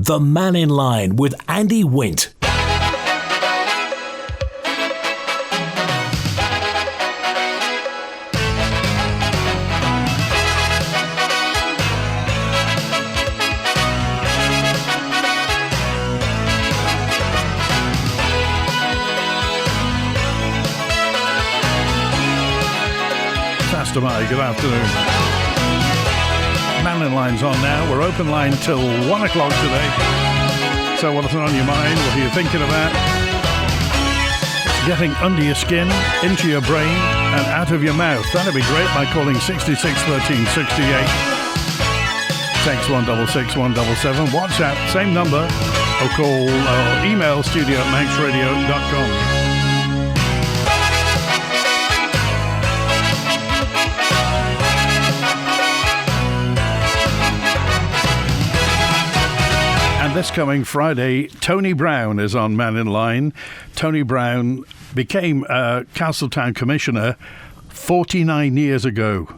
The Mannin Line with Andy Wint. Good afternoon. Mannin Line's on now. We're open line till 1 o'clock today. So what's on your mind? What are you thinking about? It's getting under your skin, into your brain and out of your mouth. That'd be great by calling 66 13 68. Text 166 177. WhatsApp, same number. Or call or email studio@manxradio.com. This coming Friday, Tony Brown is on Mannin Line. Tony Brown became Castletown Commissioner 49 years ago,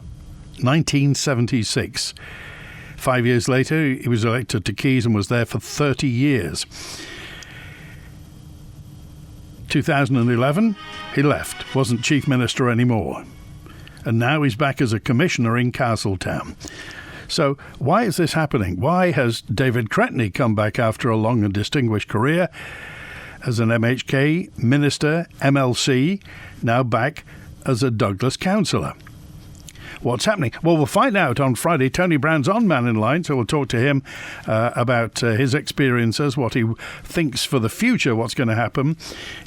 1976. 5 years later, he was elected to Keys and was there for 30 years. 2011, he left, wasn't Chief Minister anymore. And now he's back as a Commissioner in Castletown. So why is this happening? Why has David Cretney come back after a long and distinguished career as an MHK, Minister, MLC, now back as a Douglas councillor? What's happening? Well, we'll find out on Friday. Tony Brown's on Mannin Line, so we'll talk to him about his experiences, what he thinks for the future, what's going to happen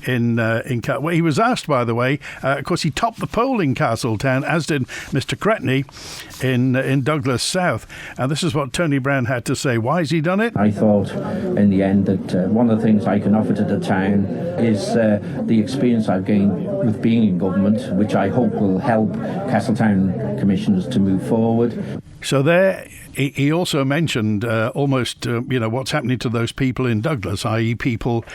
in well, he was asked, by the way, of course, he topped the poll in Castletown, as did Mr. Cretney in Douglas South. And this is what Tony Brown had to say. Why has he done it? I thought in the end that one of the things I can offer to the town is the experience I've gained with being in government, which I hope will help Castletown commissioners to move forward. So there, he also mentioned almost, what's happening to those people in Douglas, i.e. people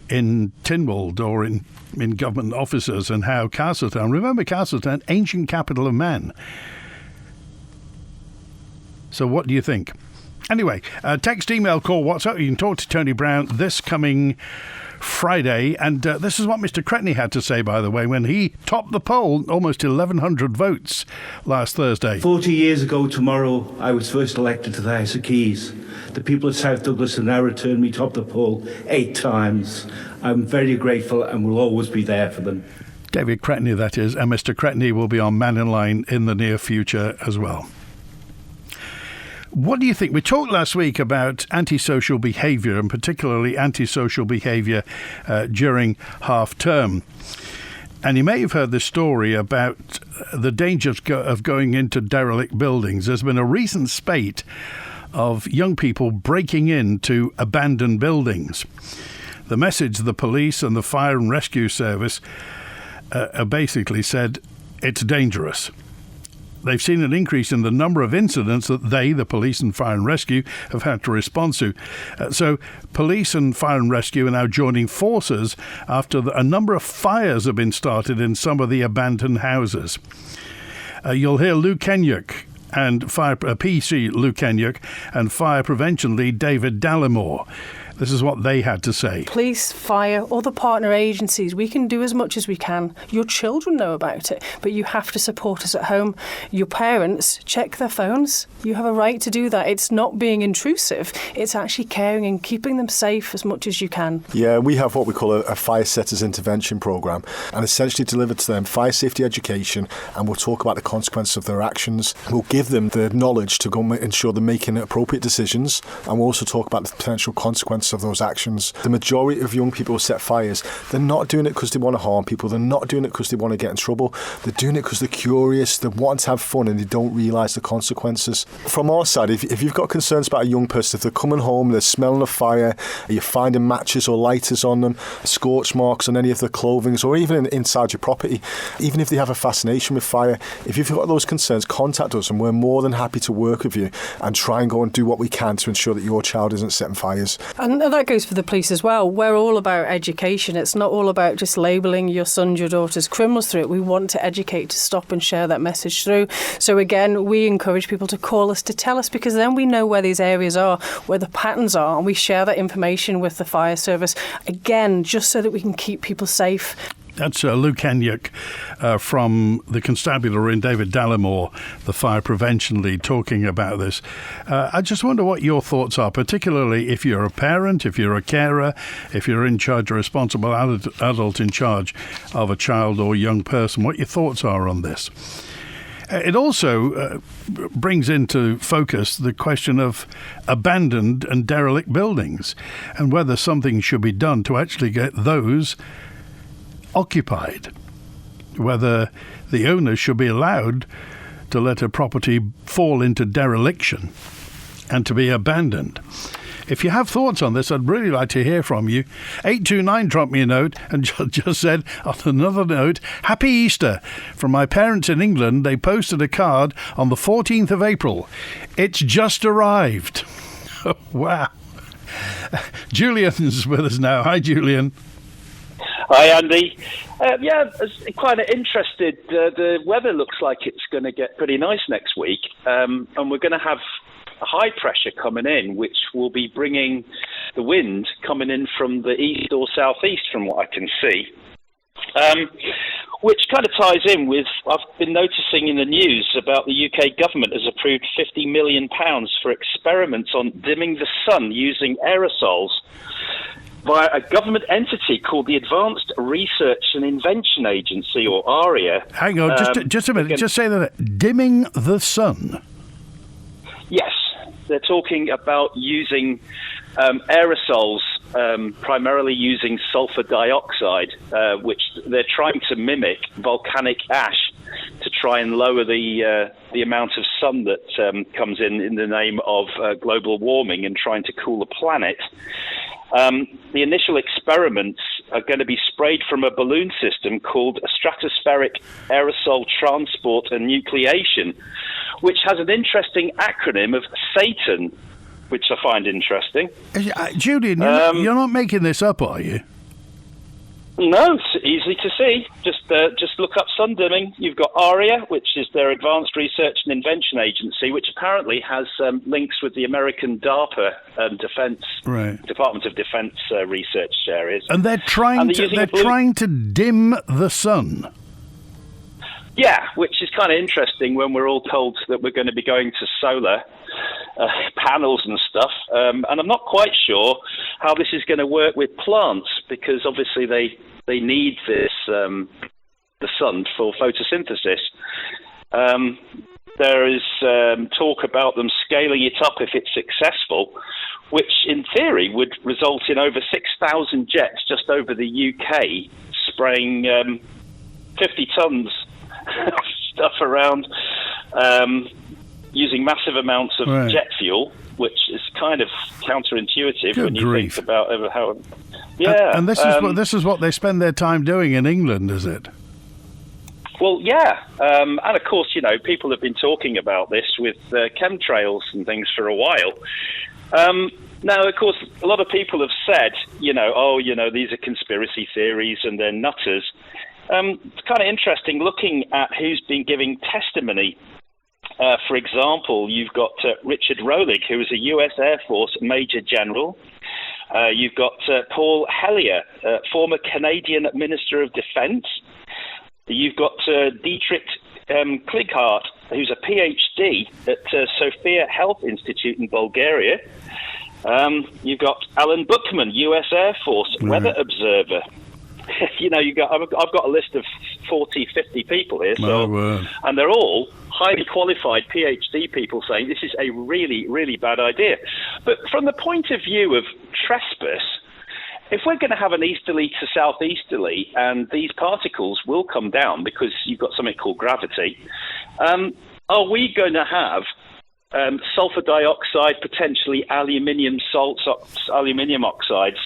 in Tynwald or in government offices, and how Castletown, remember Castletown, ancient capital of man. So what do you think? Anyway, text, email, call, WhatsApp. You can talk to Tony Brown this coming Friday, and this is what Mr. Cretney had to say, by the way, when he topped the poll, almost 1,100 votes last Thursday. 40 years ago tomorrow, I was first elected to the House of Keys. The people of South Douglas have now returned me top of the poll 8 times. I'm very grateful and will always be there for them. David Cretney, that is, and Mr. Cretney will be on Mannin Line in the near future as well. What do you think? We talked last week about antisocial behaviour, and particularly antisocial behaviour during half-term. And you may have heard the story about the dangers of going into derelict buildings. There's been a recent spate of young people breaking into abandoned buildings. The message the police and the fire and rescue service basically said it's dangerous. They've seen an increase in the number of incidents that the police and fire and rescue, have had to respond to. So police and fire and rescue are now joining forces after a number of fires have been started in some of the abandoned houses. You'll hear Lou Kenyuk and PC Lou Kenyuk and fire prevention lead David Dallimore. This is what they had to say. Police, fire, other partner agencies, we can do as much as we can. Your children know about it, but you have to support us at home. Your parents, check their phones. You have a right to do that. It's not being intrusive. It's actually caring and keeping them safe as much as you can. Yeah, we have what we call a fire setters intervention programme, and essentially deliver to them fire safety education, and we'll talk about the consequences of their actions. We'll give them the knowledge to go and ensure they're making appropriate decisions, and we'll also talk about the potential consequences of those actions. The majority of young people who set fires, they're not doing it because they want to harm people, they're not doing it because they want to get in trouble, they're doing it because they're curious, they want to have fun, and they don't realise the consequences. From our side, if you've got concerns about a young person, if they're coming home, they're smelling a fire, you're finding matches or lighters on them, scorch marks on any of their clothing, or even inside your property, even if they have a fascination with fire, if you've got those concerns, contact us and we're more than happy to work with you and try and go and do what we can to ensure that your child isn't setting fires. And And that goes for the police as well. We're all about education. It's not all about just labelling your sons, your daughters criminals through it. We want to educate, to stop and share that message through. So again, we encourage people to call us, to tell us, because then we know where these areas are, where the patterns are, and we share that information with the fire service, again, just so that we can keep people safe. That's Luke Kenyuk from the Constabulary and David Dallimore, the Fire Prevention Lead, talking about this. I just wonder what your thoughts are, particularly if you're a parent, if you're a carer, if you're in charge, a responsible adult in charge of a child or young person, what your thoughts are on this. It also brings into focus the question of abandoned and derelict buildings and whether something should be done to actually get those occupied, whether the owners should be allowed to let a property fall into dereliction and to be abandoned. If you have thoughts on this, I'd really like to hear from you. 829 dropped me a note and just said, on another note, Happy Easter. From my parents in England, they posted a card on the 14th of April. It's just arrived. Wow. Julian's with us now. Hi, Julian. Hi, Andy. It's quite interested. The weather looks like it's going to get pretty nice next week, and we're going to have a high pressure coming in, which will be bringing the wind coming in from the east or southeast, from what I can see. Which kind of ties in with, I've been noticing in the news about the UK government has approved £50 million for experiments on dimming the sun using aerosols via a government entity called the Advanced Research and Invention Agency, or ARIA. Hang on, just a minute. Just say that. Dimming the sun. Yes, they're talking about using aerosols, primarily using sulfur dioxide, which they're trying to mimic volcanic ash to try and lower the amount of sun that comes in the name of global warming and trying to cool the planet. The initial experiments are going to be sprayed from a balloon system called stratospheric aerosol transport and nucleation, which has an interesting acronym of SATAN, which I find interesting. Julian, you're not making this up, are you? No, it's easy to see. Just look up sun dimming. You've got ARIA, which is their Advanced Research and Invention Agency, which apparently has links with the American DARPA Department of Defense research areas. And they're trying to dim the sun. Yeah, which is kind of interesting when we're all told that we're going to be going to solar panels and stuff. And I'm not quite sure how this is going to work with plants, because obviously they need this the sun for photosynthesis. There is talk about them scaling it up if it's successful, which in theory would result in over 6,000 jets just over the UK spraying 50 tons of stuff around, using massive amounts of jet fuel, which is kind of counterintuitive when you think about how. Yeah, and this is what they spend their time doing in England, is it? Well, yeah, and of course, people have been talking about this with chemtrails and things for a while. Now, of course, a lot of people have said, these are conspiracy theories and they're nutters. It's kind of interesting looking at who's been giving testimony. For example, you've got Richard Rolig, who is a US Air Force Major General. You've got Paul Hellyer, former Canadian Minister of Defence. You've got Dietrich Klighart, who's a PhD at Sofia Health Institute in Bulgaria. You've got Alan Buckman, US Air Force Weather Observer. I've got a list of 40, 50 people here, and they're all highly qualified PhD people saying this is a really, really bad idea. But from the point of view of trespass, if we're going to have an easterly to southeasterly, and these particles will come down because you've got something called gravity, are we going to have sulfur dioxide, potentially aluminium salts, aluminium oxides,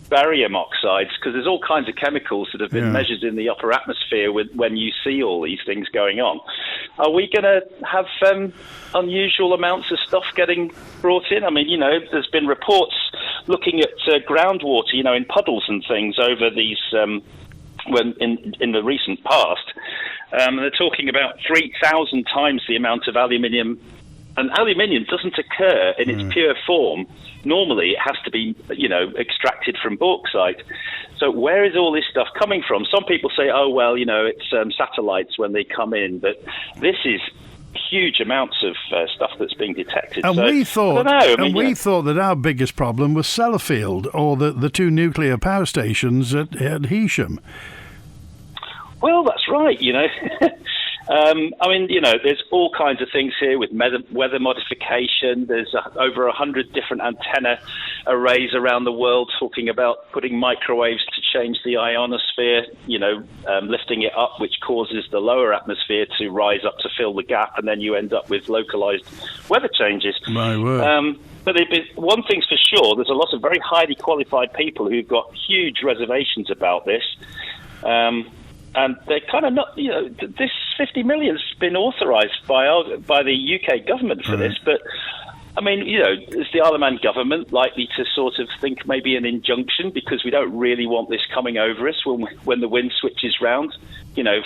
barium oxides, because there's all kinds of chemicals that have been measured in the upper atmosphere when you see all these things going on. Are we going to have unusual amounts of stuff getting brought in? I mean, there's been reports looking at groundwater, in puddles and things over these when in the recent past. They're talking about 3,000 times the amount of aluminium. And aluminium doesn't occur in its pure form. Normally, it has to be, extracted from bauxite. So where is all this stuff coming from? Some people say, it's satellites when they come in. But this is huge amounts of stuff that's being detected. And so, we thought, we thought that our biggest problem was Sellafield, or the two nuclear power stations at Heysham. Well, that's right, there's all kinds of things here with weather modification. There's over 100 different antenna arrays around the world talking about putting microwaves to change the ionosphere, lifting it up, which causes the lower atmosphere to rise up to fill the gap, and then you end up with localized weather changes. My word. But one thing's for sure, there's a lot of very highly qualified people who've got huge reservations about this. And they're kind of not, this 50 million's been authorised by the UK government for this, but is the Isle of Man government likely to sort of think maybe an injunction, because we don't really want this coming over us when the wind switches round,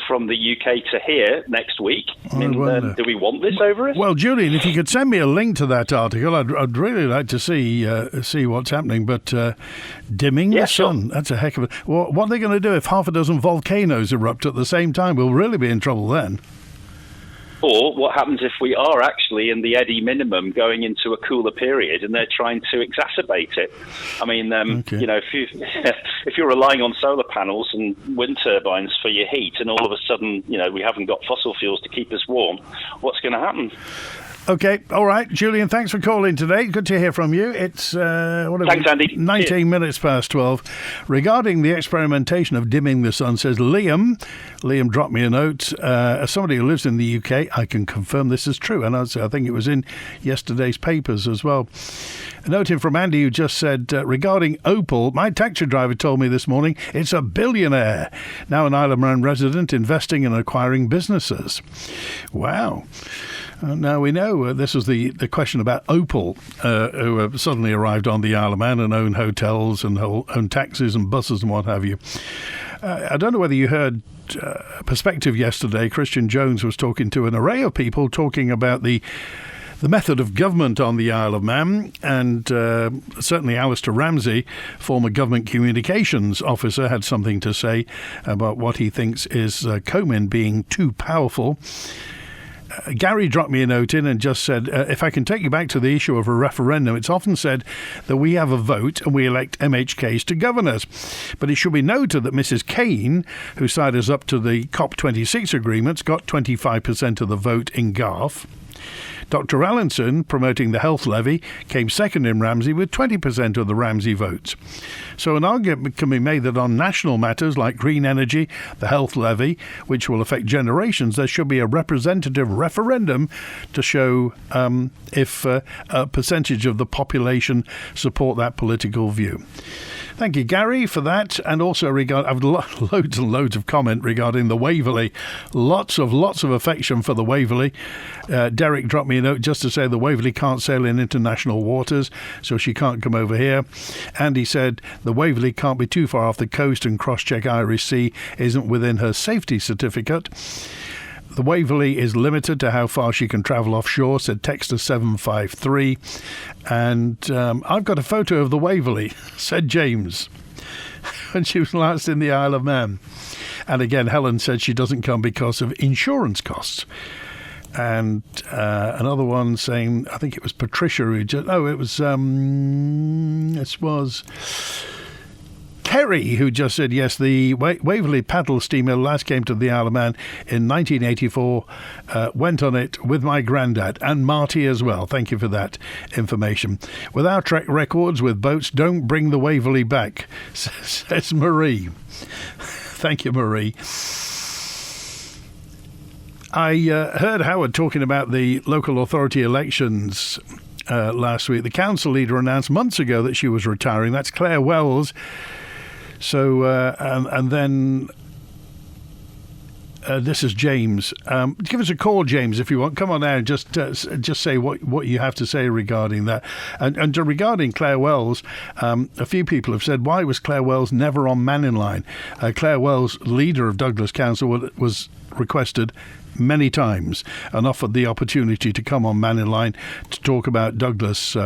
from the UK to here next week? Do we want this over us? Well, Julian, if you could send me a link to that article, I'd really like to see what's happening. But dimming the sun, that's a heck of a... Well, what are they going to do if half a dozen volcanoes erupt at the same time? We'll really be in trouble then. Or what happens if we are actually in the eddy minimum going into a cooler period and they're trying to exacerbate it? If you're relying on solar panels and wind turbines for your heat, and all of a sudden, we haven't got fossil fuels to keep us warm, what's going to happen? Okay, all right. Julian, thanks for calling today. Good to hear from you. It's thanks, Andy. 19 minutes past 12. Regarding the experimentation of dimming the sun, says Liam dropped me a note. As somebody who lives in the UK, I can confirm this is true. And I think it was in yesterday's papers as well. A note in from Andy, who just said, regarding Opal, my taxi driver told me this morning it's a billionaire. Now an Isle of Man resident investing and acquiring businesses. Wow. Now we know this was the question about Opal, who have suddenly arrived on the Isle of Man and own hotels and own taxis and buses and what have you. I don't know whether you heard Perspective yesterday. Christian Jones was talking to an array of people talking about the method of government on the Isle of Man, and certainly Alistair Ramsey, former government communications officer, had something to say about what he thinks is Comyn being too powerful. Gary dropped me a note in and just said, if I can take you back to the issue of a referendum, it's often said that we have a vote and we elect MHKs to govern us. But it should be noted that Mrs. Kane, who signed us up to the COP26 agreements, got 25% of the vote in Garth. Dr. Allinson, promoting the health levy, came second in Ramsey with 20% of the Ramsey votes. So an argument can be made that on national matters like green energy, the health levy, which will affect generations, there should be a representative referendum to show if a percentage of the population support that political view. Thank you, Gary, for that. And also, I've loads and loads of comment regarding the Waverley. Lots of affection for the Waverley. Derek dropped me a note just to say the Waverley can't sail in international waters, so she can't come over here. Andy said the Waverley can't be too far off the coast, and cross-check Irish Sea isn't within her safety certificate. The Waverley is limited to how far she can travel offshore, said Texter 753. And I've got a photo of the Waverley, said James, when she was last in the Isle of Man. And again, Helen said she doesn't come because of insurance costs. And another one saying, I think it was Patricia who just... Oh, it was... this was... Kerry, who just said, yes, the Waverley paddle steamer last came to the Isle of Man in 1984, went on it with my granddad, and Marty as well. Thank you for that information. With our track records with boats, don't bring the Waverley back, says Marie. Thank you, Marie. I heard Howard talking about the local authority elections last week. The council leader announced months ago that she was retiring. That's Claire Wells. So, and then This is James. Give us a call, James, if you want. Come on now and just say what you have to say regarding that. And regarding Claire Wells, a few people have said, why was Claire Wells never on Mannin Line? Claire Wells, leader of Douglas Council, was requested many times and offered the opportunity to come on Mannin Line to talk about Douglas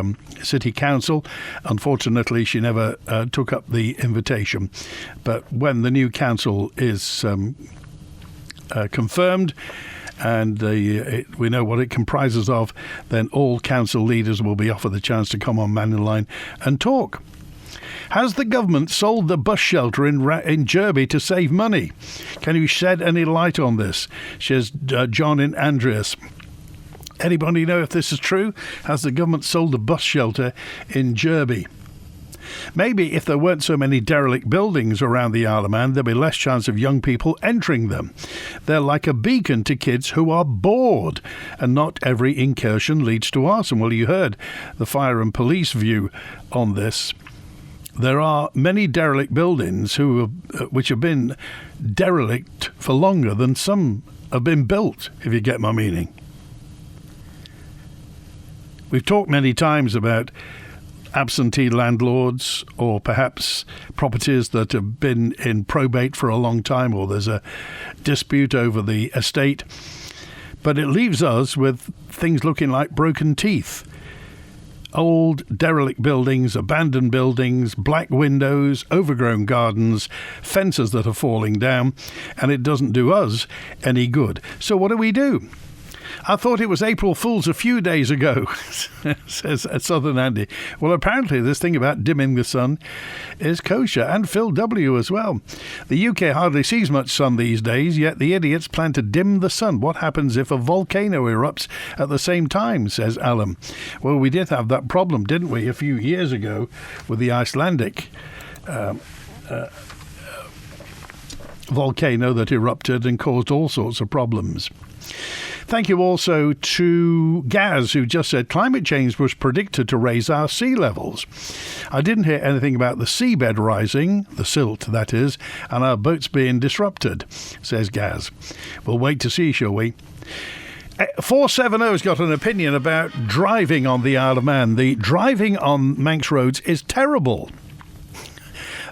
City Council. Unfortunately, she never took up the invitation. But when the new council is confirmed and we know what it comprises of, then all council leaders will be offered the chance to come on Mannin Line and talk. Has the government sold the bus shelter in Derby to save money? Can you shed any light on this? Says John in Andreas. Anybody know if this is true? Has the government sold the bus shelter in Derby? Maybe if there weren't so many derelict buildings around the Isle of Man, there'd be less chance of young people entering them. They're like a beacon to kids who are bored, and not every incursion leads to arson. Well, you heard the fire and police view on this. There are many derelict buildings which have been derelict for longer than some have been built, if you get my meaning. We've talked many times about absentee landlords, or perhaps properties that have been in probate for a long time, or there's a dispute over the estate. But it leaves us with things looking like broken teeth. Old derelict buildings, abandoned buildings, black windows, overgrown gardens, fences that are falling down, and it doesn't do us any good. So what do? I thought it was April Fool's a few days ago, says Southern Andy. Well, apparently this thing about dimming the sun is kosher, and Phil W. as well. The UK hardly sees much sun these days, yet the idiots plan to dim the sun. What happens if a volcano erupts at the same time, says Alan. Well, we did have that problem, didn't we, a few years ago with the Icelandic volcano that erupted and caused all sorts of problems. Thank you also to Gaz, who just said climate change was predicted to raise our sea levels. I didn't hear anything about the seabed rising, the silt that is, and our boats being disrupted, says Gaz. We'll wait to see, shall we? 470's got an opinion about driving on the Isle of Man. The driving on Manx roads is terrible.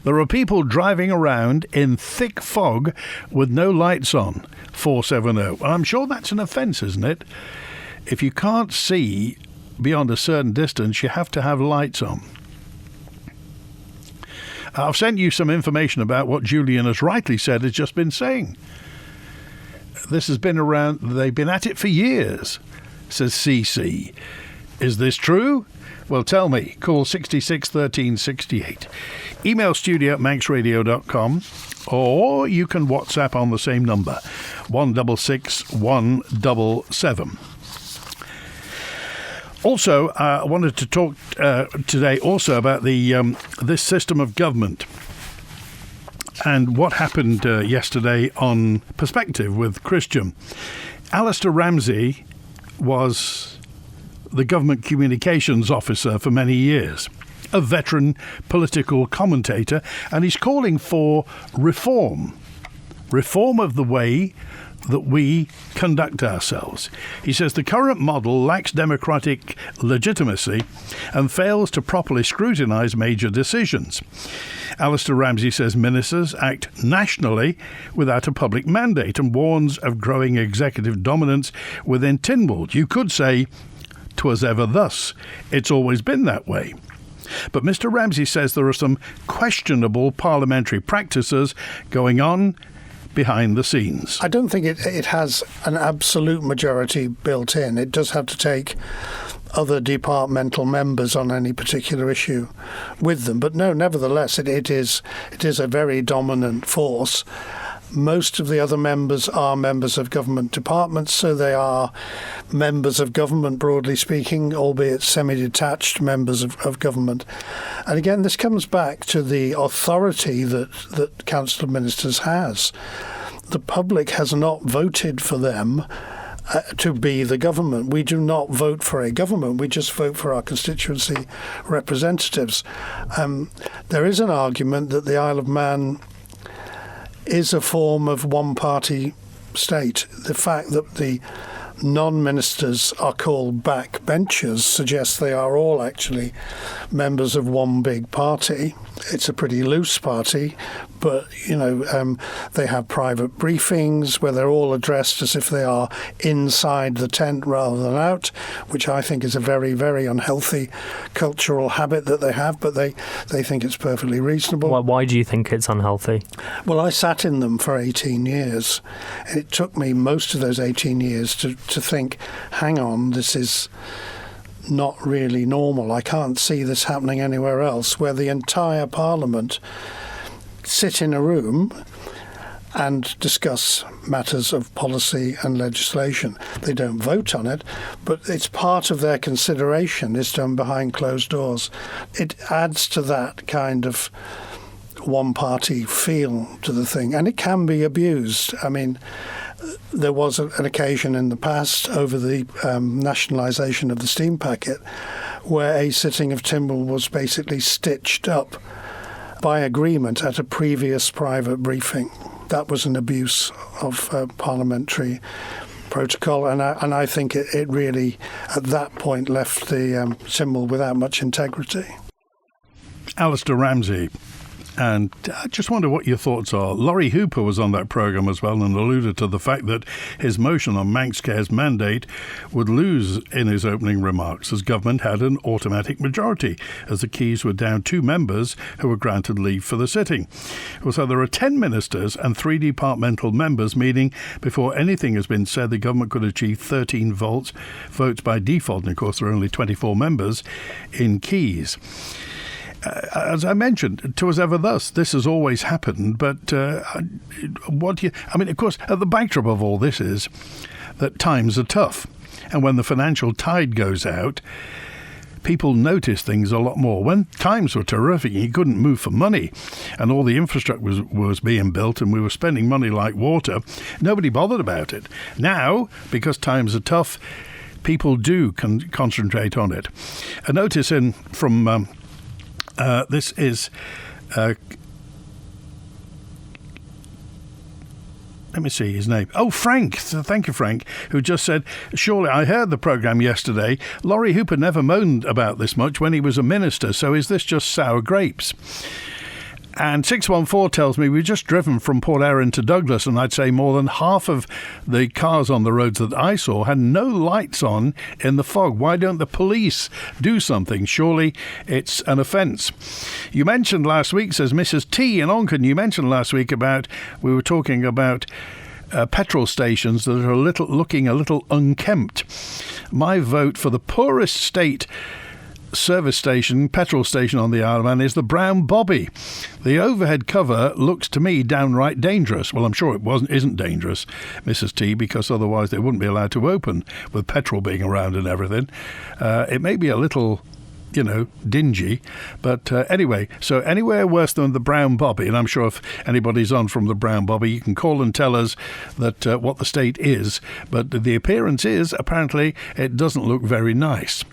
There are people driving around in thick fog with no lights on. 470. I'm sure that's an offence, isn't it? If you can't see beyond a certain distance, you have to have lights on. I've sent you some information about what Julian has rightly said has just been saying. This has been around, they've been at it for years, says CC. Is this true? Well, tell me. Call 66 13 68. Email studio@manxradio.com, or you can WhatsApp on the same number, 166 177. Also, I wanted to talk today also about the this system of government and what happened yesterday on Perspective with Christian. Alistair Ramsey was the government communications officer for many years, a veteran political commentator, and he's calling for reform of the way that we conduct ourselves. He says the current model lacks democratic legitimacy and fails to properly scrutinise major decisions. Alistair Ramsey says ministers act nationally without a public mandate and warns of growing executive dominance within Tynwald. You could say, 'twas ever thus. It's always been that way. But Mr. Ramsey says there are some questionable parliamentary practices going on behind the scenes. I don't think it has an absolute majority built in. It does have to take other departmental members on any particular issue with them. But no, nevertheless, it is a very dominant force. Most of the other members are members of government departments, so they are members of government, broadly speaking, albeit semi-detached members of government. And again, this comes back to the authority that Council of Ministers has. The public has not voted for them to be the government. We do not vote for a government. We just vote for our constituency representatives. There is an argument that the Isle of Man is a form of one-party state. The fact that the non-ministers are called backbenchers suggests they are all actually members of one big party. It's a pretty loose party, but, they have private briefings where they're all addressed as if they are inside the tent rather than out, which I think is a very, very unhealthy cultural habit that they have, but they think it's perfectly reasonable. Why do you think it's unhealthy? Well, I sat in them for 18 years, and it took me most of those 18 years to think, hang on, this is not really normal. I can't see this happening anywhere else, where the entire Parliament sit in a room and discuss matters of policy and legislation. They don't vote on it, but it's part of their consideration. It's done behind closed doors. It adds to that kind of one-party feel to the thing, and it can be abused. I mean, there was an occasion in the past over the nationalisation of the steam packet where a sitting of Tynwald was basically stitched up by agreement at a previous private briefing. That was an abuse of parliamentary protocol, and I think it really, at that point, left the Tynwald without much integrity. Alistair Ramsey. And I just wonder what your thoughts are. Laurie Hooper was on that programme as well and alluded to the fact that his motion on Manx Care's mandate would lose in his opening remarks as government had an automatic majority, as the Keys were down 2 members who were granted leave for the sitting. So there are 10 ministers and 3 departmental members, meaning before anything has been said, the government could achieve 13 votes by default. And of course, there are only 24 members in Keys. As I mentioned, 'twas ever thus. This has always happened. But of course, at the backdrop of all this is that times are tough. And when the financial tide goes out, people notice things a lot more. When times were terrific, you couldn't move for money, and all the infrastructure was being built, and we were spending money like water, nobody bothered about it. Now, because times are tough, people do concentrate on it. A notice from... this is, let me see his name. Oh, Frank. Thank you, Frank, who just said, surely I heard the programme yesterday. Laurie Hooper never moaned about this much when he was a minister, so is this just sour grapes? And 614 tells me we've just driven from Port Erin to Douglas, and I'd say more than half of the cars on the roads that I saw had no lights on in the fog. Why don't the police do something? Surely it's an offence. You mentioned last week, says Mrs. T in Onken, we were talking about petrol stations that are looking a little unkempt. My vote for the poorest state petrol station on the Isle of Man is the Brown Bobby. The overhead cover looks to me downright dangerous. Well, I'm sure it isn't dangerous, Mrs. T, because otherwise they wouldn't be allowed to open with petrol being around and everything. It may be a little, dingy, but anyway, so anywhere worse than the Brown Bobby, and I'm sure if anybody's on from the Brown Bobby, you can call and tell us that what the state is, but the appearance is apparently it doesn't look very nice.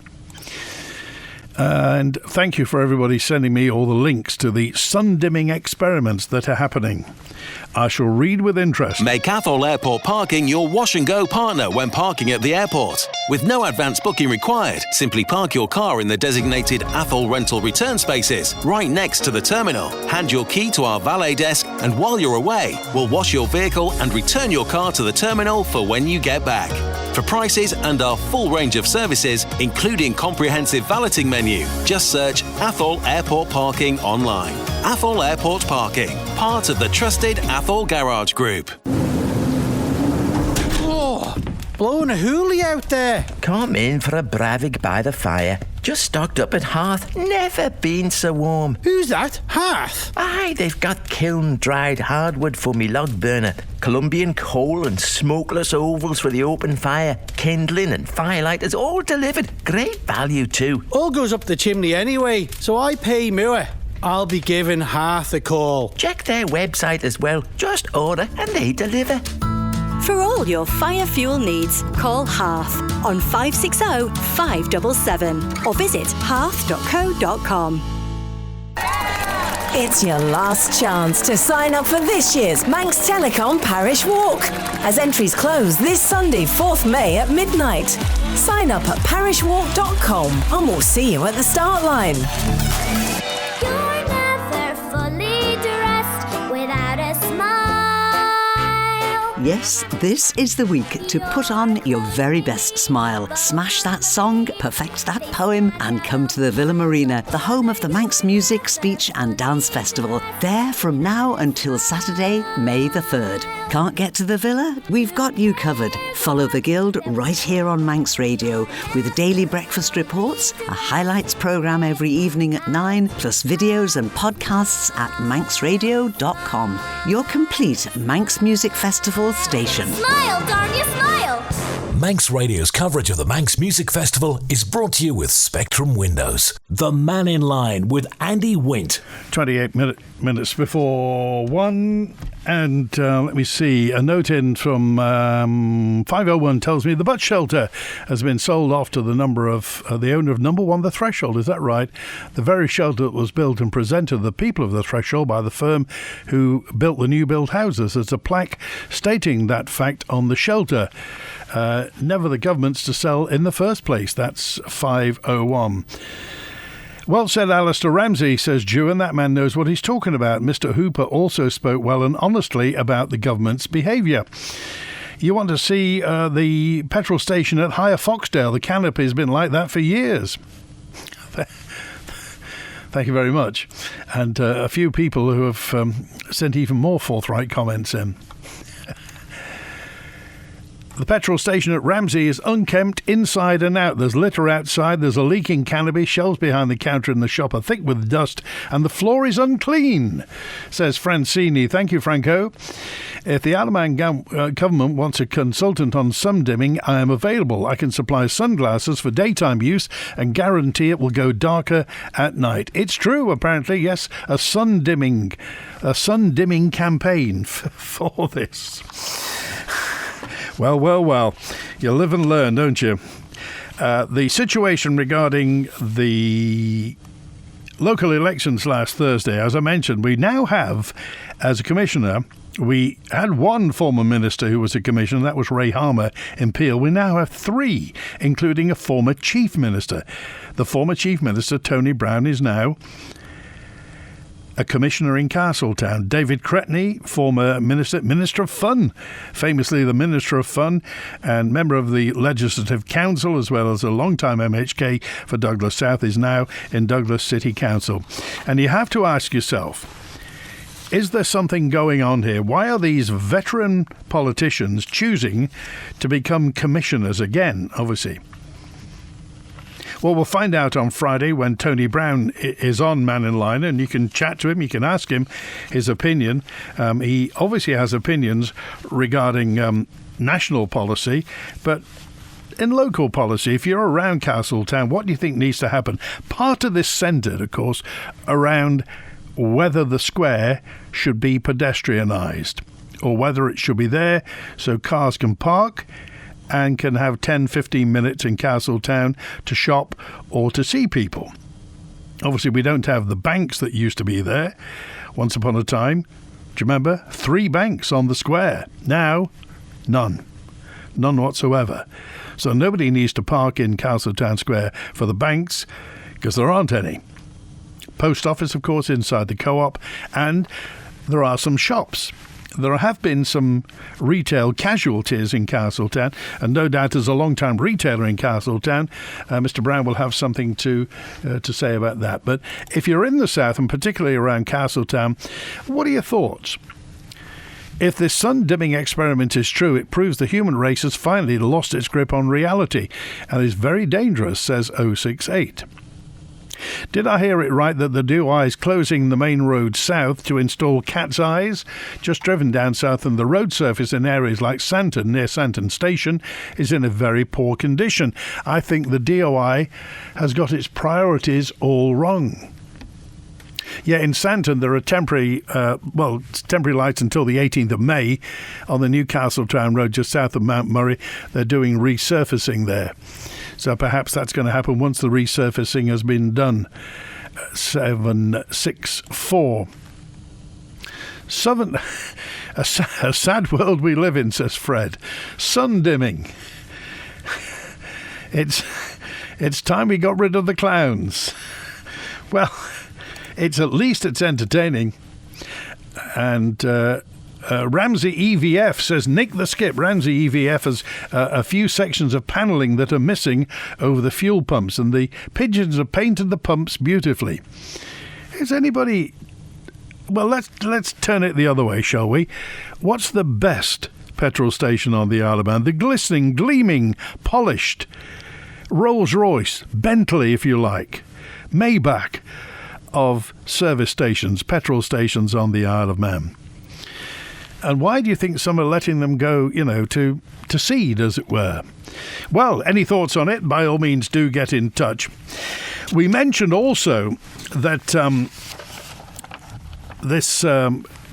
And thank you for everybody sending me all the links to the sun-dimming experiments that are happening. I shall read with interest. Make Athol Airport Parking your wash-and-go partner when parking at the airport. With no advance booking required, simply park your car in the designated Athol rental return spaces right next to the terminal. Hand your key to our valet desk, and while you're away, we'll wash your vehicle and return your car to the terminal for when you get back. For prices and our full range of services, including comprehensive valeting menu, just search Athol Airport Parking online. Athol Airport Parking, part of the trusted Athol Garage Group. Oh, blowing a hoolie out there. Come in for a bravig by the fire. Just stocked up at Hearth. Never been so warm. Who's that? Hearth? Aye, they've got kiln-dried hardwood for me log burner, Colombian coal and smokeless ovals for the open fire, kindling and firelighters, all delivered. Great value too. All goes up the chimney anyway, so I pay more. I'll be giving Hearth a call. Check their website as well. Just order and they deliver. For all your fire fuel needs, call Hearth on 560 577 or visit hearth.co.com. It's your last chance to sign up for this year's Manx Telecom Parish Walk, as entries close this Sunday, 4th May at midnight. Sign up at parishwalk.com and we'll see you at the start line. You're never fully dressed without a smile. Yes, this is the week to put on your very best smile. Smash that song, perfect that poem, and come to the Villa Marina, the home of the Manx Music, Speech and Dance Festival. There from now until Saturday, May the 3rd. Can't get to the Villa? We've got you covered. Follow the Guild right here on Manx Radio with daily breakfast reports, a highlights programme every evening at 9, plus videos and podcasts at manxradio.com. Your complete Manx Music Festival station. Smile, darn you, smile! Manx Radio's coverage of the Manx Music Festival is brought to you with Spectrum Windows. The Mannin Line with Andy Wint. 28 minutes before 1. And let me see, a note in from 501 tells me the butt shelter has been sold off to the owner of number 1, The Threshold. Is that right? The very shelter that was built and presented to the people of The Threshold by the firm who built the new build houses. There's a plaque stating that fact on the shelter. Never the government's to sell in the first place. That's 501. Well said, Alistair Ramsey, says Jewan. That man knows what he's talking about. Mr. Hooper also spoke well and honestly about the government's behaviour. You want to see the petrol station at Higher Foxdale. The canopy has been like that for years. Thank you very much. And a few people who have sent even more forthright comments in. The petrol station at Ramsey is unkempt inside and out. There's litter outside, there's a leaking canopy, shelves behind the counter in the shop are thick with dust, and the floor is unclean, says Francini. Thank you, Franco. If the Alaman government wants a consultant on sun dimming, I am available. I can supply sunglasses for daytime use and guarantee it will go darker at night. It's true, apparently, yes, a sun dimming campaign for this. Well. You live and learn, don't you? The situation regarding the local elections last Thursday, as I mentioned, we now have, as a commissioner, we had one former minister who was a commissioner, that was Ray Harmer in Peel. We now have 3, including a former chief minister. The former chief minister, Tony Brown, is now a commissioner in Castletown. David Cretney, former Minister of Fun, famously the Minister of Fun and member of the Legislative Council, as well as a long-time MHK for Douglas South, is now in Douglas City Council. And you have to ask yourself, is there something going on here? Why are these veteran politicians choosing to become commissioners again, obviously? Well, we'll find out on Friday when Tony Brown is on Mannin Line, and you can chat to him, you can ask him his opinion. He obviously has opinions regarding national policy, but in local policy, if you're around Castletown, what do you think needs to happen? Part of this centred, of course, around whether the square should be pedestrianised or whether it should be there so cars can park and can have 10-15 minutes in Castletown to shop or to see people. Obviously, we don't have the banks that used to be there. Once upon a time, do you remember? 3 banks on the square. Now, none. None whatsoever. So nobody needs to park in Castletown Square for the banks because there aren't any. Post office, of course, inside the co-op, and there are some shops. There have been some retail casualties in Castletown, and no doubt as a long-time retailer in Castletown, Mr. Brown will have something to say about that. But if you're in the south, and particularly around Castletown, what are your thoughts? If this sun-dimming experiment is true, it proves the human race has finally lost its grip on reality and is very dangerous, says 068. Did I hear it right that the DUI is closing the main road south to install cat's eyes? Just driven down south, and the road surface in areas like Santon, near Santon Station, is in a very poor condition. I think the DUI has got its priorities all wrong. Yeah, in Santon there are temporary lights until the 18th of May on the Newcastletown Road just south of Mount Murray. They're doing resurfacing there. So perhaps that's going to happen once the resurfacing has been done. 764. A sad world we live in, says Fred. Sun dimming. It's time we got rid of the clowns. Well, it's entertaining. And Ramsey EVF says, Nick the Skip. Ramsey EVF has a few sections of panelling that are missing over the fuel pumps, and the pigeons have painted the pumps beautifully. Is anybody... Well, let's turn it the other way, shall we? What's the best petrol station on the Isle of Man? The glistening, gleaming, polished Rolls-Royce, Bentley, if you like, Maybach of service stations, petrol stations on the Isle of Man. And why do you think some are letting them go, to seed, as it were? Well, any thoughts on it? By all means, do get in touch. We mentioned also that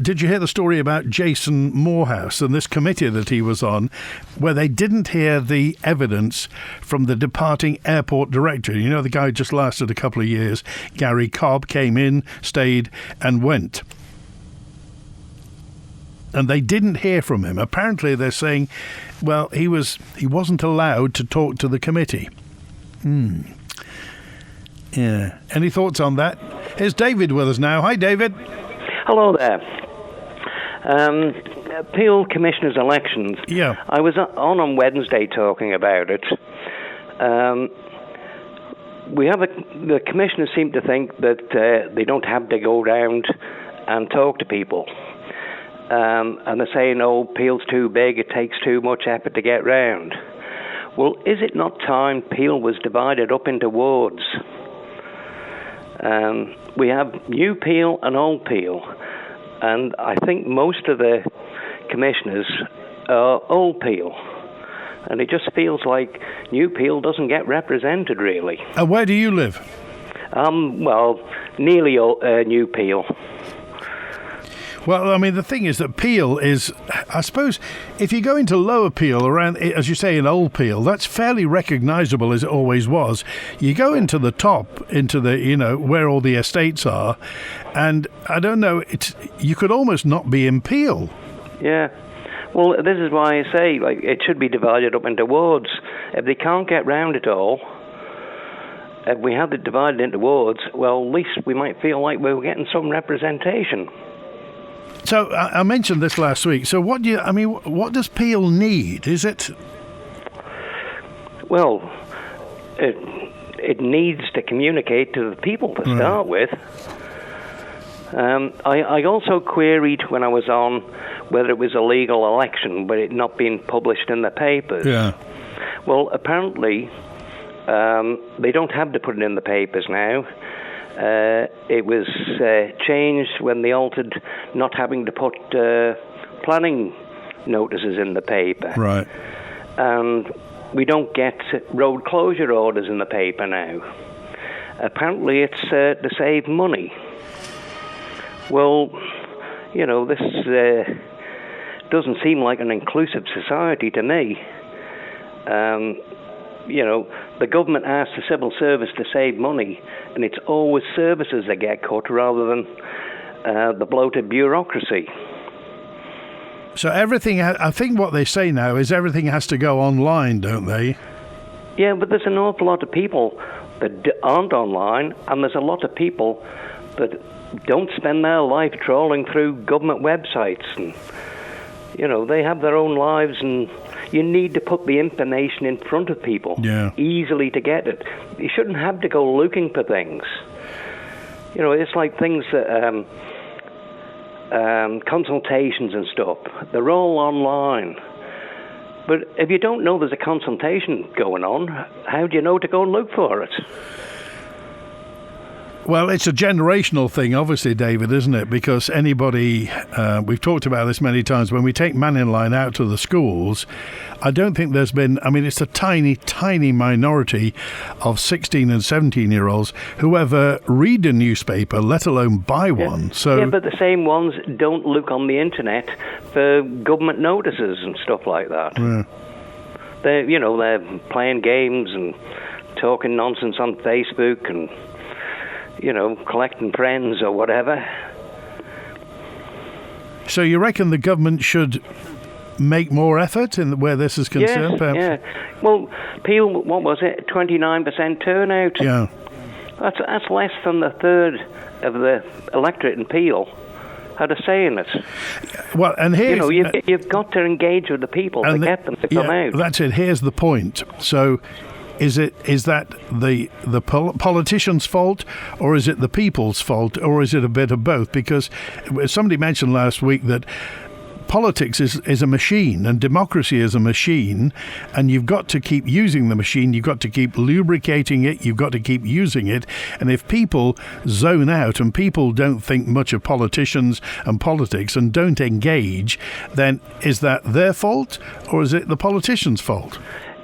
did you hear the story about Jason Morehouse and this committee that he was on, where they didn't hear the evidence from the departing airport director? You know, the guy just lasted a couple of years. Gary Cobb came in, stayed and went. And they didn't hear from him. Apparently they're saying, well, he wasn't allowed to talk to the committee. Yeah. Any thoughts on that? Here's David with us now. Hi, David. Hello there. Peel Commissioners' elections. Yeah. I was on Wednesday talking about it. The commissioners seem to think that they don't have to go round and talk to people. And they're saying, Peel's too big, it takes too much effort to get round. Well, is it not time Peel was divided up into wards? We have new Peel and old Peel, and I think most of the commissioners are old Peel, and it just feels like new Peel doesn't get represented really. And where do you live? Nearly new Peel. Well, I mean, the thing is that Peel is, I suppose, if you go into lower Peel, around, as you say, in old Peel, that's fairly recognisable as it always was. You go into the top, into the, where all the estates are, and I don't know, you could almost not be in Peel. Yeah. Well, this is why I say, it should be divided up into wards. If they can't get round it all, if we had it divided into wards, well, at least we might feel like we were getting some representation. So I mentioned this last week. So what does Peel need? Is it? Well, it needs to communicate to the people to start with. I also queried when I was on whether it was a legal election, but it not being published in the papers. Yeah. Well, apparently they don't have to put it in the papers now. It was changed when they altered not having to put planning notices in the paper. Right. And we don't get road closure orders in the paper now. Apparently it's to save money. Well, this doesn't seem like an inclusive society to me. The government asks the civil service to save money, and it's always services that get cut rather than the bloated bureaucracy. So everything, I think what they say now is everything has to go online, don't they? Yeah, but there's an awful lot of people that aren't online, and there's a lot of people that don't spend their life trawling through government websites. And, they have their own lives, and you need to put the information in front of people easily to get it. You shouldn't have to go looking for things. It's like things that consultations and stuff. They're all online. But if you don't know there's a consultation going on, how do you know to go and look for it? Well, it's a generational thing, obviously, David, isn't it? Because anybody, we've talked about this many times, when we take Mannin Line out to the schools, I don't think there's been, it's a tiny, tiny minority of 16 and 17-year-olds who ever read a newspaper, let alone buy one. So, but the same ones don't look on the internet for government notices and stuff like that. Yeah. They're playing games and talking nonsense on Facebook and collecting friends or whatever. So you reckon the government should make more effort in where this is concerned? Yes, yeah. Well, Peel, what was it? 29% turnout. Yeah. That's less than a third of the electorate in Peel had a say in it. Well, and here's... you've got to engage with the people to get them to come out. That's it. Here's the point. So... Is that the politicians' fault, or is it the people's fault, or is it a bit of both? Because somebody mentioned last week that politics is a machine and democracy is a machine, and you've got to keep using the machine, you've got to keep lubricating it, you've got to keep using it. And if people zone out and people don't think much of politicians and politics and don't engage, then is that their fault, or is it the politicians' fault?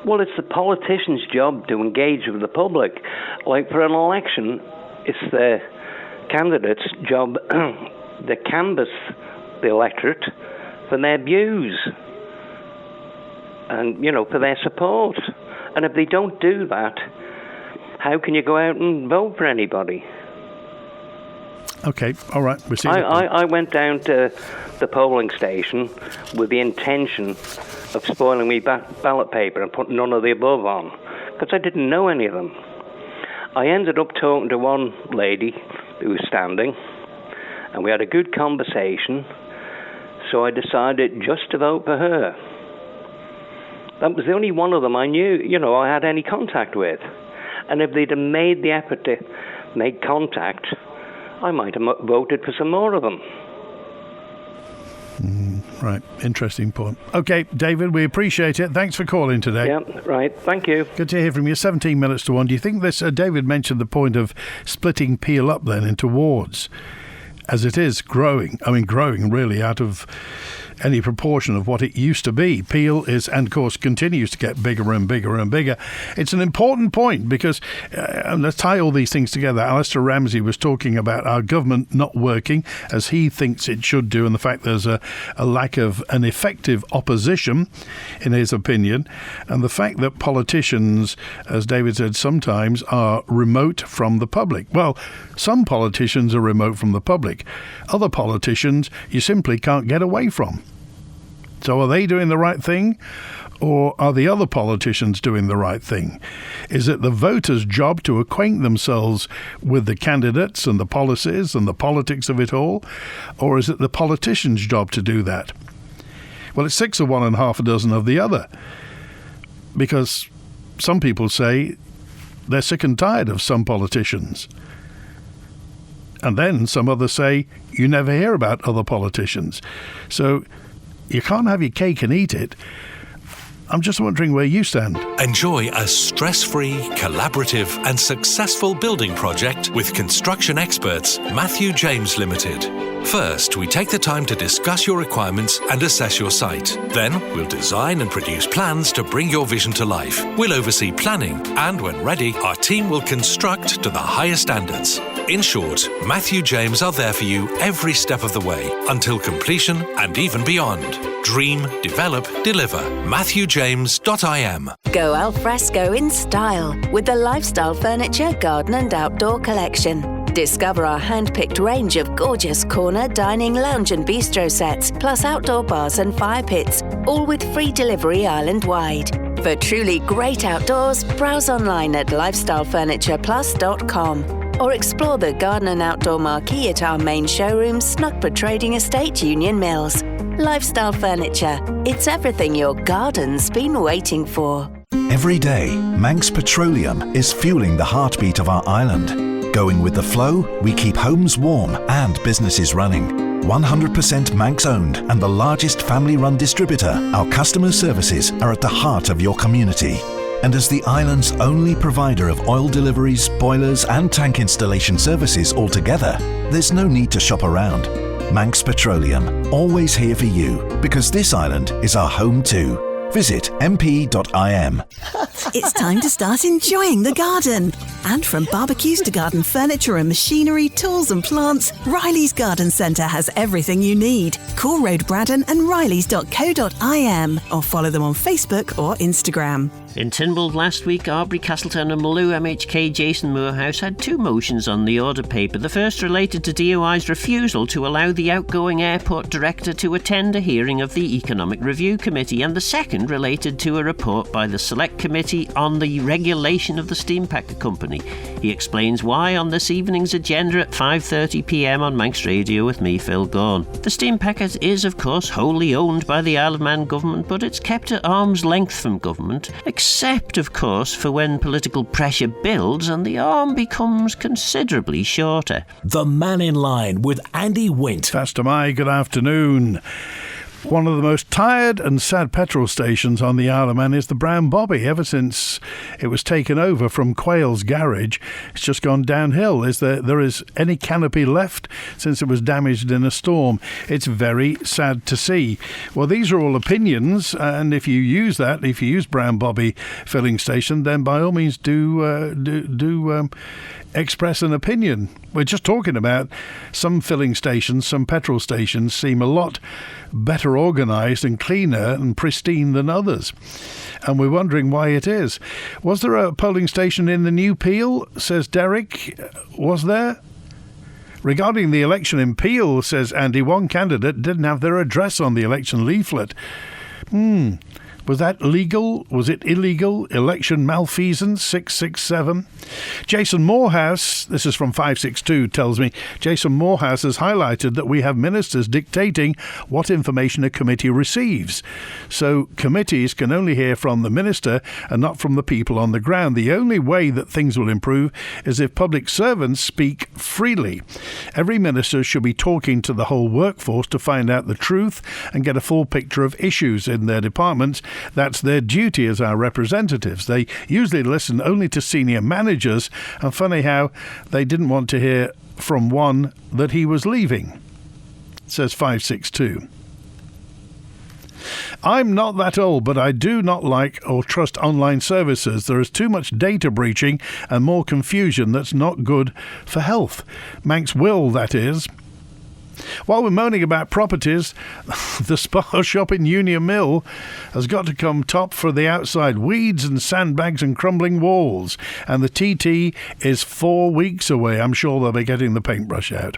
Well, it's the politician's job to engage with the public. Like for an election, it's the candidate's job to canvass the electorate for their views and, for their support. And if they don't do that, how can you go out and vote for anybody? Okay, all right. I went down to the polling station with the intention of spoiling me ballot paper and putting none of the above on, because I didn't know any of them. I ended up talking to one lady who was standing, and we had a good conversation, so I decided just to vote for her. That was the only one of them I knew, I had any contact with. And if they'd have made the effort to make contact, I might have voted for some more of them. Right, interesting point. Okay, David, we appreciate it. Thanks for calling today. Yeah, right, thank you. Good to hear from you. 17 minutes to 1. Do you think this, David mentioned the point of splitting Peel up then into wards, as it is growing really out of any proportion of what it used to be. Peel is, and of course continues to get bigger and bigger and bigger. It's an important point because, and let's tie all these things together. Alistair Ramsey was talking about our government not working as he thinks it should do, and the fact there's a lack of an effective opposition, in his opinion, and the fact that politicians, as David said, sometimes are remote from the public. Well, some politicians are remote from the public. Other politicians you simply can't get away from. So are they doing the right thing, or are the other politicians doing the right thing? Is it the voters' job to acquaint themselves with the candidates and the policies and the politics of it all, or is it the politicians' job to do that? Well, it's 6 of one and half a dozen of the other, because some people say they're sick and tired of some politicians. And then some others say you never hear about other politicians. So you can't have your cake and eat it. I'm just wondering where you stand. Enjoy a stress-free, collaborative and successful building project with construction experts Matthew James Limited. First, we take the time to discuss your requirements and assess your site. Then, we'll design and produce plans to bring your vision to life. We'll oversee planning, and when ready, our team will construct to the highest standards. In short, Matthew James are there for you every step of the way, until completion and even beyond. Dream, develop, deliver. MatthewJames.im. Go al fresco in style with the Lifestyle Furniture Garden and Outdoor Collection. Discover our hand-picked range of gorgeous corner, dining, lounge and bistro sets, plus outdoor bars and fire pits, all with free delivery island-wide. For truly great outdoors, browse online at lifestylefurnitureplus.com or explore the garden and outdoor marquee at our main showroom, Snuggford Trading Estate, Union Mills. Lifestyle Furniture. It's everything your garden's been waiting for. Every day, Manx Petroleum is fueling the heartbeat of our island. Going with the flow, we keep homes warm and businesses running. 100% Manx owned and the largest family-run distributor, our customer services are at the heart of your community. And as the island's only provider of oil deliveries, boilers and tank installation services altogether, there's no need to shop around. Manx Petroleum, always here for you, because this island is our home too. Visit mp.im. It's time to start enjoying the garden. And from barbecues to garden furniture and machinery, tools and plants, Riley's Garden Centre has everything you need. Call Road Braddon and rileys.co.im or follow them on Facebook or Instagram. In Tynwald last week, Aubrey, Castletown and Maloo MHK Jason Moorhouse had 2 motions on the order paper. The first related to DOI's refusal to allow the outgoing airport director to attend a hearing of the Economic Review Committee, and the second related to a report by the Select Committee on the regulation of the steam packet company. He explains why on this evening's agenda at 5:30pm on Manx Radio with me, Phil Gaughan. The steam packet is, of course, wholly owned by the Isle of Man government, but it's kept at arm's length from government, except, of course, for when political pressure builds and the arm becomes considerably shorter. The Mannin Line with Andy Wint. Pastor Mai, good afternoon. One of the most tired and sad petrol stations on the Isle of Man is the Brown Bobby. Ever since it was taken over from Quayle's garage, it's just gone downhill. There is any canopy left since it was damaged in a storm? It's very sad to see. Well, these are all opinions, and if you use Brown Bobby filling station, then by all means do express an opinion. We're just talking about some filling stations, some petrol stations seem a lot better organised and cleaner and pristine than others. And we're wondering why it is. Was there a polling station in the New Peel, says Derek? Was there? Regarding the election in Peel, says Andy, one candidate didn't have their address on the election leaflet. Was that legal? Was it illegal? Election malfeasance, 667. Jason Moorhouse, this is from 562, tells me, Jason Moorhouse has highlighted that we have ministers dictating what information a committee receives. So committees can only hear from the minister and not from the people on the ground. The only way that things will improve is if public servants speak freely. Every minister should be talking to the whole workforce to find out the truth and get a full picture of issues in their departments. That's their duty as our representatives. They usually listen only to senior managers, and funny how they didn't want to hear from one that he was leaving, says 562. I'm not that old, but I do not like or trust online services. There is too much data breaching and more confusion that's not good for health. Manx Will, that is. While we're moaning about properties, the spa shop in Union Mill has got to come top for the outside weeds and sandbags and crumbling walls. And the TT is 4 weeks away. I'm sure they'll be getting the paintbrush out.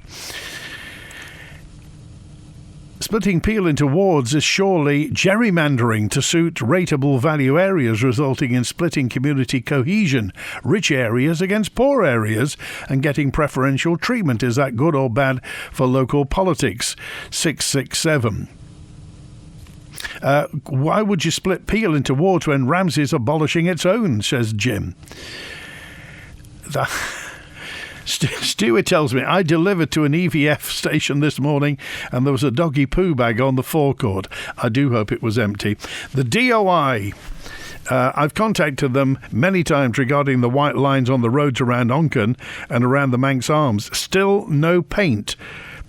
Splitting Peel into wards is surely gerrymandering to suit rateable value areas, resulting in splitting community cohesion, rich areas against poor areas, and getting preferential treatment. Is that good or bad for local politics? 667. Why would you split Peel into wards when Ramsey's abolishing its own, says Jim. Stuart tells me, I delivered to an EVF station this morning and there was a doggy poo bag on the forecourt. I do hope it was empty. The DOI, I've contacted them many times regarding the white lines on the roads around Onken and around the Manx Arms. Still no paint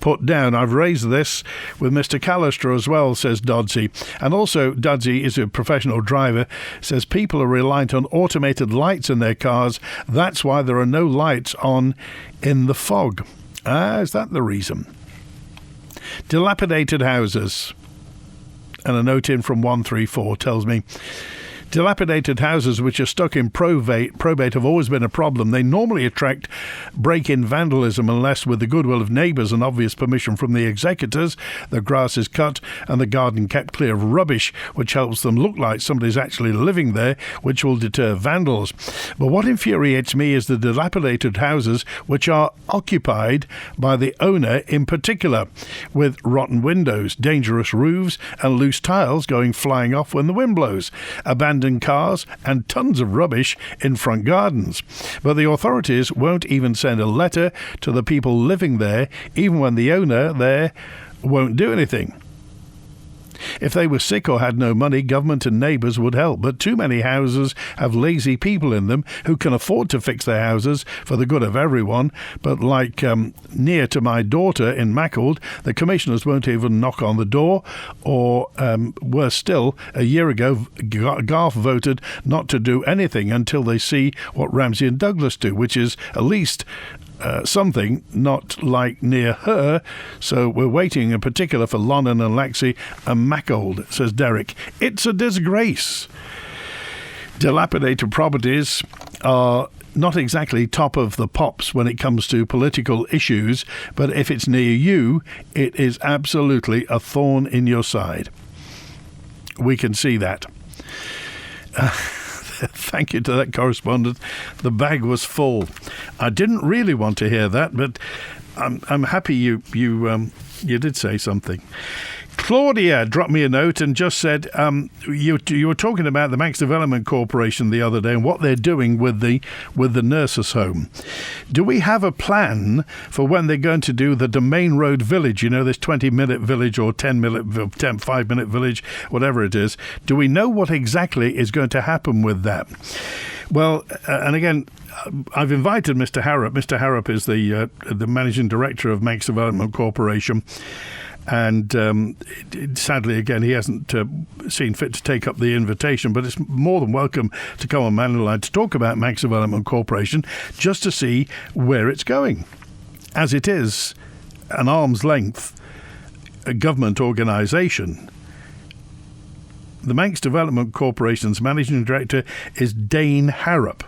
put down. I've raised this with Mr. Callister as well, says Dodsey. And also, Dodsey is a professional driver, says people are reliant on automated lights in their cars. That's why there are no lights on in the fog. Is that the reason? Dilapidated houses. And a note in from 134 tells me, dilapidated houses which are stuck in probate have always been a problem. They normally attract break-in vandalism unless, with the goodwill of neighbours and obvious permission from the executors, the grass is cut and the garden kept clear of rubbish, which helps them look like somebody's actually living there, which will deter vandals. But what infuriates me is the dilapidated houses which are occupied by the owner in particular, with rotten windows, dangerous roofs and loose tiles going flying off when the wind blows, abandoned cars and tons of rubbish in front gardens. But the authorities won't even send a letter to the people living there, even when the owner there won't do anything. If they were sick or had no money, government and neighbours would help, but too many houses have lazy people in them who can afford to fix their houses for the good of everyone, but like near to my daughter in Mackhold, the commissioners won't even knock on the door, or worse still, a year ago Garth voted not to do anything until they see what Ramsey and Douglas do, which is at least something, not like near her. So we're waiting in particular for Lonnan and Laxey and Mackhold, says Derek. It's a disgrace. Dilapidated properties are not exactly top of the pops when it comes to political issues, but if it's near you, it is absolutely a thorn in your side. We can see that. Thank you to that correspondent. The bag was full. I didn't really want to hear that, but I'm happy you did say something. Claudia dropped me a note and just said you were talking about the Manx Development Corporation the other day and what they're doing with the nurses' home. Do we have a plan for when they're going to do the Domain Road Village? You know, this 20-minute village or 5-minute village, whatever it is. Do we know what exactly is going to happen with that? Well, and again, I've invited Mr. Harrop. Mr. Harrop is the managing director of Manx Development Corporation. And sadly, again, he hasn't seen fit to take up the invitation, but it's more than welcome to come on Mannin Line to talk about Manx Development Corporation, just to see where it's going. As it is an arm's length government organisation. The Manx Development Corporation's managing director is Dane Harrop,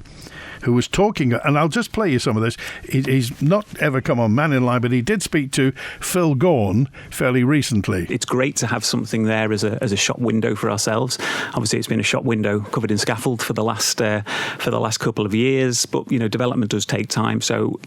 who was talking, and I'll just play you some of this. He's not ever come on Mannin Line, but he did speak to Phil Gaughan fairly recently. It's great to have something there as a shop window for ourselves. Obviously, it's been a shop window covered in scaffold for the last couple of years, but development does take time. So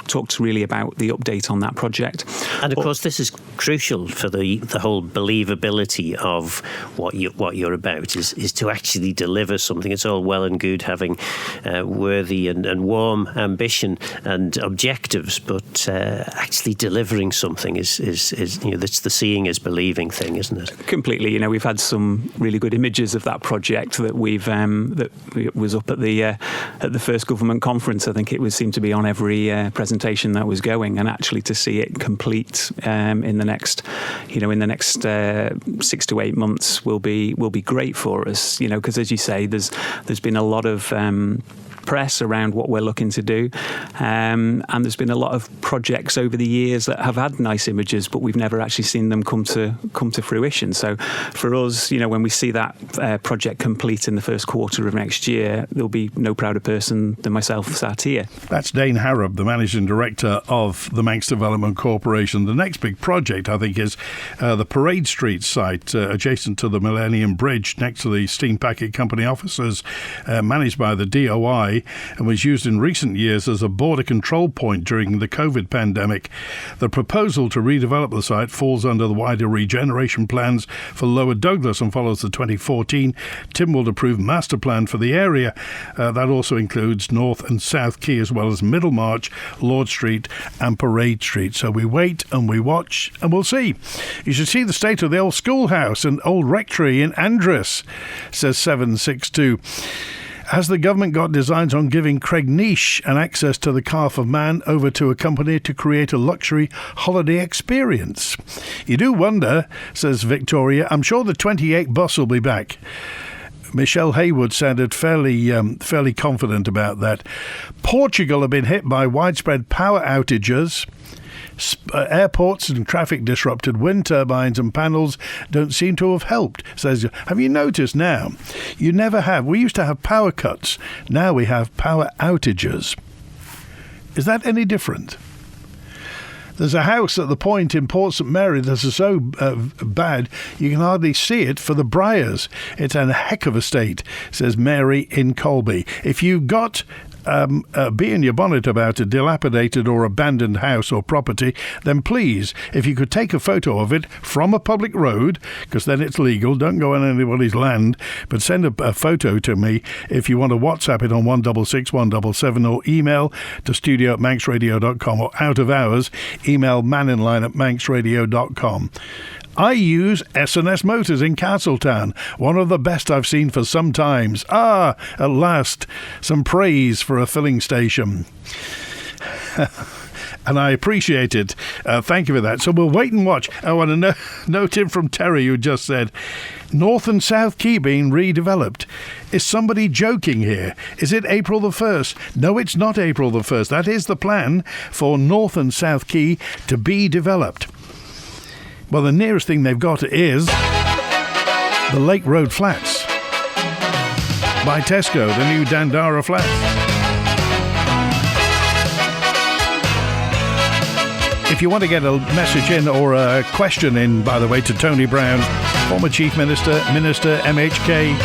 talked really about the update on that project. And of course, this is crucial for the whole believability of what you're about. Is to actually deliver something. It's all well and good having worthy and warm ambition and objectives, but actually delivering something is that's the seeing is believing thing, isn't it? Completely. We've had some really good images of that project that we've that was up at the first government conference. I think it seemed to be on every presentation that was going, and actually to see it complete in the next 6 to 8 months will be great for us. Because as you say, there's been a lot of press around what we're looking to do, and there's been a lot of projects over the years that have had nice images, but we've never actually seen them come to fruition. So for us, when we see that project complete in the first quarter of next year, there'll be no prouder person than myself sat here. That's Dane Harrop, the managing director of the Manx Development Corporation. The next big project, I think, is the Parade Street site adjacent to the Millennium Bridge, next to the Steam Packet Company offices, managed by the DOI, and was used in recent years as a border control point during the COVID pandemic. The proposal to redevelop the site falls under the wider regeneration plans for Lower Douglas and follows the 2014 Tynwald approved master plan for the area. That also includes North and South Quay, as well as Middlemarch, Lord Street and Parade Street. So we wait and we watch and we'll see. You should see the state of the old schoolhouse and old rectory in Andres, says 762. Has the government got designs on giving Craignish an access to the Calf of Man over to a company to create a luxury holiday experience? You do wonder, says Victoria. I'm sure the 28 bus will be back. Michelle Haywood sounded fairly confident about that. Portugal have been hit by widespread power outages. Airports and traffic disrupted. Wind turbines and panels don't seem to have helped, says. Have you noticed now? You never have. We used to have power cuts. Now we have power outages. Is that any different? There's a house at the Point in Port St Mary that's so bad you can hardly see it for the briars. It's a heck of a state, says Mary in Colby. If you got be in your bonnet about a dilapidated or abandoned house or property, then please, if you could take a photo of it from a public road, because then it's legal, don't go on anybody's land, but send a photo to me. If you want to WhatsApp it on 166 177 or email to studio@manxradio.com, or out of hours, email manninline@manxradio.com. I use S&S Motors in Castletown, one of the best I've seen for some times. At last, some praise for a filling station. And I appreciate it. Thank you for that. So we'll wait and watch. I want to note in from Terry, who just said, North and South Quay being redeveloped. Is somebody joking here? Is it April the 1st? No, it's not April the 1st. That is the plan for North and South Quay to be developed. Well, the nearest thing they've got is the Lake Road Flats. by Tesco, the new Dandara flat. If you want to get a message in or a question in, by the way, to Tony Brown, former Chief Minister, MHK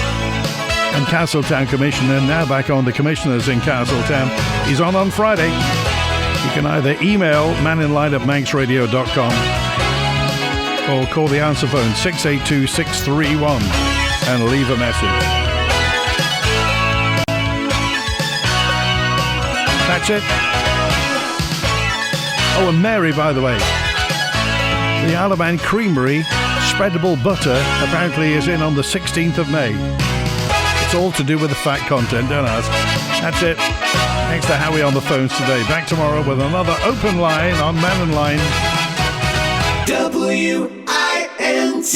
and Castletown Commissioner, now back on the Commissioners in Castletown. He's on Friday. You can either email manninline@manxradio.com or call the answer phone 682-631 and leave a message. That's it. Oh, and Mary, by the way, the Alaban Creamery spreadable butter apparently is in on the 16th of May. It's all to do with the fat content, don't ask. That's it. Thanks to Howie on the phones today. Back tomorrow with another open line on Mannin Line. WINT.